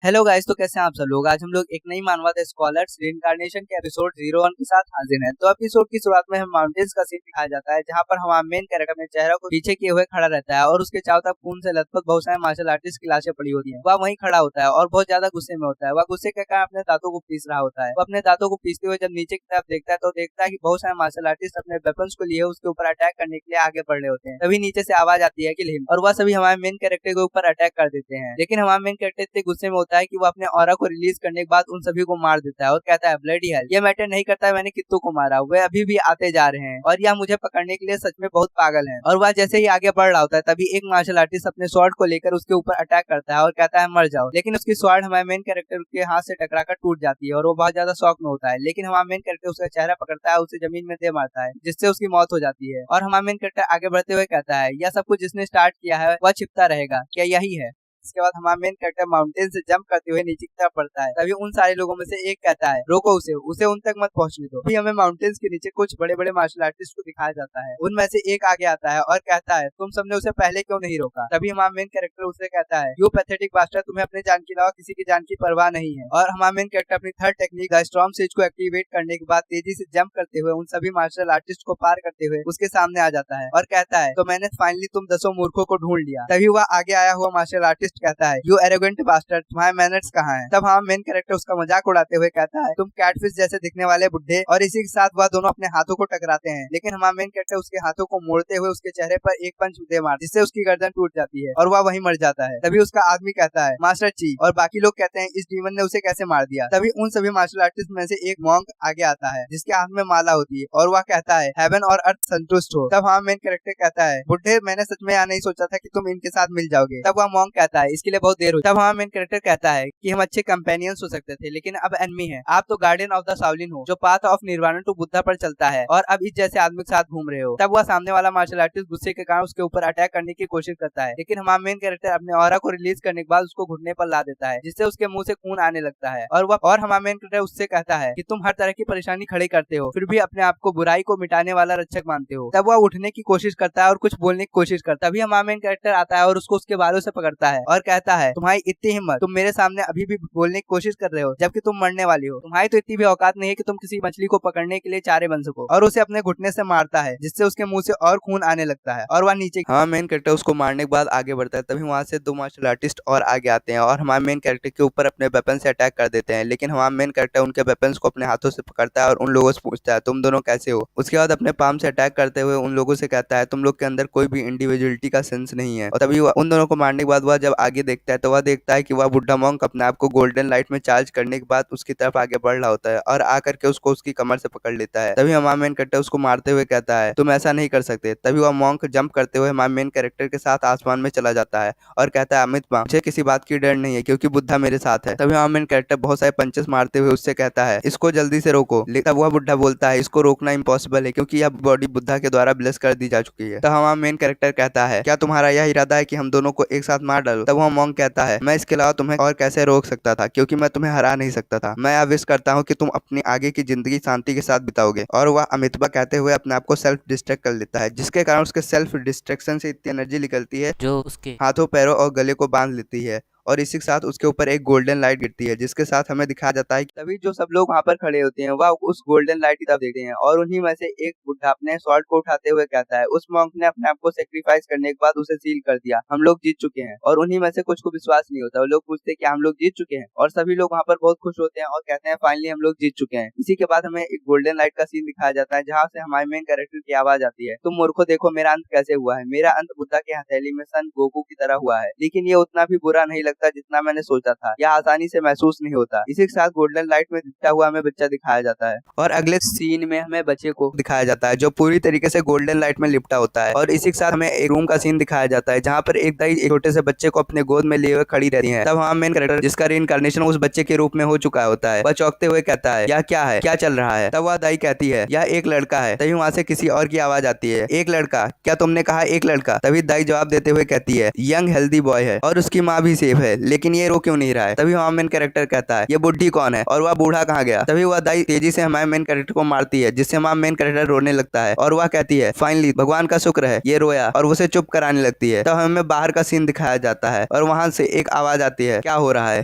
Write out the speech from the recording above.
Hello guys, तो कैसे हैं आप सब लोग। आज हम लोग एक नई मानववाद स्कॉलर्स रीइंकार्नेशन के एपिसोड 01 के साथ हाजिर हैं। तो एपिसोड की शुरुआत में हम माउंटेन्स का सीन दिखाया जाता है, जहां पर हमारा मेन कैरेक्टर अपने चेहरा को पीछे किए हुए खड़ा रहता है और उसके चारों तरफ खून से लथपथ बहुत सारे मार्शल आर्टिस्ट की लाशें पड़ी होती हैं। वह वहीं खड़ा होता है और बहुत ज्यादा गुस्से में होता है। वह गुस्से के कारण अपने दांतों को पीस रहा होता है। वो अपने दांतों को पीसते हुए जब नीचे की तरफ देखता है तो देखता है कि बहुत सारे मार्शल आर्टिस्ट अपने वेपन्स को लिए उसके ऊपर अटैक करने के लिए आगे बढ़ रहे होते हैं। तभी नीचे से आवाज आती है कि हिम, और वह सभी हमारे मेन कैरेक्टर के ऊपर अटैक कर देते हैं। लेकिन हमारा मेन कैरेक्टर इतने गुस्से में होता है कि वो अपने ऑरा को रिलीज करने के बाद उन सभी को मार देता है और कहता है ब्लडी हेल, ये मैटर नहीं करता है मैंने कित्तों को मारा, वे अभी भी आते जा रहे हैं और यह मुझे पकड़ने के लिए सच में बहुत पागल है। और वह जैसे ही आगे बढ़ रहा होता है तभी एक मार्शल आर्टिस्ट अपने स्वॉर्ड को लेकर उसके ऊपर अटैक करता है और कहता है मर जाओ। लेकिन उसकी स्वॉर्ड हमारे मेन कैरेक्टर के हाथ से टकराकर टूट जाती है और वो बहुत ज्यादा शॉक में होता है। लेकिन हमारा मेन कैरेक्टर उसका चेहरा पकड़ता है, उसे जमीन में दे मारता है जिससे उसकी मौत हो जाती है। और हमारा मेन कैरेक्टर आगे बढ़ते हुए कहता है यह सब कुछ जिसने स्टार्ट किया है वह छिपता रहेगा, क्या यही है। इसके बाद हमारा मेन कैरेक्टर माउंटेन से जंप करते हुए नीचे की तरफ पड़ता है। तभी उन सारे लोगों में से एक कहता है रोको उसे, उसे उन तक मत पहुंचने दो। फिर हमें माउंटेन्स के नीचे कुछ बड़े बड़े मार्शल आर्टिस्ट को दिखाया जाता है। उनमें से एक आगे आता है और कहता है तुम सबने उसे पहले क्यों नहीं रोका। तभी हमारा मेन कैरेक्टर उसे कहता है यू पैथेटिक बास्टर, तुम्हें अपने जान के अलावा किसी की जान की परवाह नहीं है। और हमारा मेन कैरेक्टर अपनी third technique the storm says को एक्टिवेट करने के बाद तेजी से जंप करते हुए उन सभी मार्शल आर्टिस्ट को पार करते हुए उसके सामने आ जाता है और कहता है तो मैंने फाइनली तुम 10 मूर्खों को ढूंढ लिया। तभी वह आगे आया हुआ मार्शल आर्टिस्ट कहता है यू एरोगेंट बास्टर्ड, तुम्हारे मैनर्स कहाँ हैं। तब हमारा मेन कैरेक्टर उसका मजाक उड़ाते हुए कहता है तुम कैटफिश जैसे दिखने वाले बुड्ढे। और इसी के साथ वह दोनों अपने हाथों को टकराते हैं। लेकिन हमारा मेन कैरेक्टर उसके हाथों को मोड़ते हुए उसके चेहरे पर एक पंच दे मार जिससे उसकी गर्दन टूट जाती है और वह वहीं मर जाता है। तभी उसका आदमी कहता है मास्टर ची, और बाकी लोग कहते हैं इस डीमन ने उसे कैसे मार दिया। तभी उन सभी मार्शल आर्टिस्ट में से एक मॉन्क आगे आता है जिसके हाथ में माला होती है और वह कहता है हेवन और अर्थ संतुष्ट हो। तब हमारा मेन कैरेक्टर कहता है बुड्ढे, मैंने सच में यहाँ नहीं सोचा था कि तुम इनके साथ मिल जाओगे। तब वह मॉन्क कहता है इसके लिए बहुत देर हुई। तब हमारा मेन कैरेक्टर कहता है कि हम अच्छे कंपेनियंस हो सकते थे लेकिन अब एनिमी हैं। आप तो गार्डियन ऑफ द शाओलिन हो जो पाथ ऑफ निर्वाण टू बुद्धा पर चलता है और अब इस जैसे आदमी के साथ घूम रहे हो। तब वह सामने वाला मार्शल आर्टिस्ट गुस्से के कारण उसके ऊपर अटैक करने की कोशिश करता है। लेकिन हमारा मेन कैरेक्टर अपने ऑरा को रिलीज करने के बाद उसको घुटने पर ला देता है जिससे उसके मुंह से खून आने लगता है। और हमारा मेन कैरेक्टर उससे कहता है कि तुम हर तरह की परेशानी खड़ी करते हो फिर भी अपने आप को बुराई को मिटाने वाला रक्षक मानते हो। तब वह उठने की कोशिश करता है और कुछ बोलने की कोशिश करता है। तभी हमारा मेन कैरेक्टर आता है और उसको उसके बालों से पकड़ता है और कहता है तुम्हारी इतनी हिम्मत, तुम मेरे सामने अभी भी बोलने की कोशिश कर रहे हो जबकि तुम मरने वाली हो। तुम्हारी तो इतनी भी औकात नहीं है कि तुम किसी मछली को पकड़ने के लिए चारे बन सको। और उसे अपने घुटने से मारता है जिससे उसके मुंह से और खून आने लगता है और वह नीचे हमारा मेन कैरेक्टर उसको मारने के बाद आगे बढ़ता है। तभी वहां से दो मार्शल आर्टिस्ट और आगे आते हैं और हमारे मेन कैरेक्टर के ऊपर अपने वेपन से अटैक कर देते हैं। लेकिन हमारा मेन कैरेक्टर उनके वेपन्स को अपने हाथों से पकड़ता है और उन लोगों से पूछता है तुम दोनों कैसे हो। उसके बाद अपने पाम से अटैक करते हुए उन लोगों से कहता है तुम लोग के अंदर कोई भी इंडिविजुअलिटी का सेंस नहीं है। और तभी उन दोनों को मारने के बाद वह जब आगे देखता है तो वह देखता है कि वह बुड्ढा मॉन्क अपने आप को गोल्डन लाइट में चार्ज करने के बाद उसकी तरफ आगे बढ़ रहा होता है और आकर के उसको उसकी कमर से पकड़ लेता है। तभी हमारा मेन कैरेक्टर उसको मारते हुए कहता है तुम ऐसा नहीं कर सकते। तभी वह मॉन्क जंप करते हुए हमारे मेन कैरेक्टर के साथ आसमान में चला जाता है और कहता है अमित मां, मुझे किसी बात की डर नहीं है क्योंकि बुद्धा मेरे साथ है। तभी हमारा मेन कैरेक्टर बहुत सारे पंचेस मारते हुए उससे कहता है इसको जल्दी से रोको। तब वह बुड्ढा बोलता है इसको रोकना इम्पॉसिबल है क्योंकि यह बॉडी बुद्धा के द्वारा ब्लेस कर दी जा चुकी है। तब हमारा मेन कैरेक्टर कहता है क्या तुम्हारा यह इरादा है कि हम दोनों को एक साथ मार डालो। तब वह मॉन्क कहता है मैं इसके अलावा तुम्हें और कैसे रोक सकता था क्योंकि मैं तुम्हें हरा नहीं सकता था। मैं विश करता हूँ कि तुम अपनी आगे की जिंदगी शांति के साथ बिताओगे। और वह अमितबा कहते हुए अपने आप को सेल्फ डिस्ट्रैक्ट कर लेता है जिसके कारण उसके सेल्फ डिस्ट्रैक्शन से इतनी एनर्जी निकलती है जो उसके हाथों पैरों और गले को बांध लेती है और इसी के साथ उसके ऊपर एक गोल्डन लाइट गिरती है जिसके साथ हमें दिखाया जाता है तभी जो सब लोग वहां पर खड़े होते हैं वह उस गोल्डन लाइट की तरफ देखते हैं और उन्हीं में से एक बुड्ढा अपने स्वॉर्ड को उठाते हुए कहता है उस मॉन्क ने अपने आप को सेक्रीफाइस करने के बाद उसे सील कर दिया, हम लोग जीत चुके हैं। और उन्हीं में से कुछ को विश्वास नहीं होता, वो लोग पूछते हैं कि हम लोग जीत चुके हैं और सभी लोग वहां पर बहुत खुश होते हैं और कहते हैं फाइनली हम लोग जीत चुके हैं। इसी के बाद हमें एक गोल्डन लाइट का सीन दिखाया जाता है जहाँ से हमारे मेन कैरेक्टर की आवाज आती है तुम मूर्खों देखो मेरा अंत कैसे हुआ है, मेरा अंत बुद्धा के हथेली में सन गोकू की तरह हुआ है। लेकिन ये उतना भी बुरा नहीं लगता जितना मैंने सोचा था, यह आसानी से महसूस नहीं होता। इसी के साथ गोल्डन लाइट में दिखता हुआ हमें बच्चा दिखाया जाता है और अगले सीन में हमें बच्चे को दिखाया जाता है जो पूरी तरीके से गोल्डन लाइट में लिपटा होता है। और इसी के साथ हमें एक रूम का सीन दिखाया जाता है जहाँ पर एक दाई एक छोटे से बच्चे को अपने गोद में लिए हुए खड़ी रहती है। तब हमारा मेन कैरेक्टर जिसका रीइंकार्नेशन उस बच्चे के रूप में हो चुका होता है वह चौंकते हुए कहता है यह क्या है, क्या चल रहा है। तब वह दाई कहती है यह एक लड़का है। तभी वहां से किसी और की आवाज आती है एक लड़का, क्या तुमने कहा एक लड़का। तभी दाई जवाब देते हुए कहती है यंग हेल्दी बॉय है और उसकी माँ भी सेफ है लेकिन ये रो क्यों नहीं रहा है। तभी हमारा मेन कैरेक्टर कहता है ये बुढ़ी कौन है और वह बूढ़ा कहाँ गया। तभी वह दाई तेजी से हमारे मेन कैरेक्टर को मारती है जिससे हमारा मेन कैरेक्टर रोने लगता है और वह कहती है फाइनली भगवान का शुक्र है ये रोया, और उसे चुप कराने लगती है। तब हमें बाहर का सीन दिखाया जाता है और वहां से एक आवाज आती है क्या हो रहा है।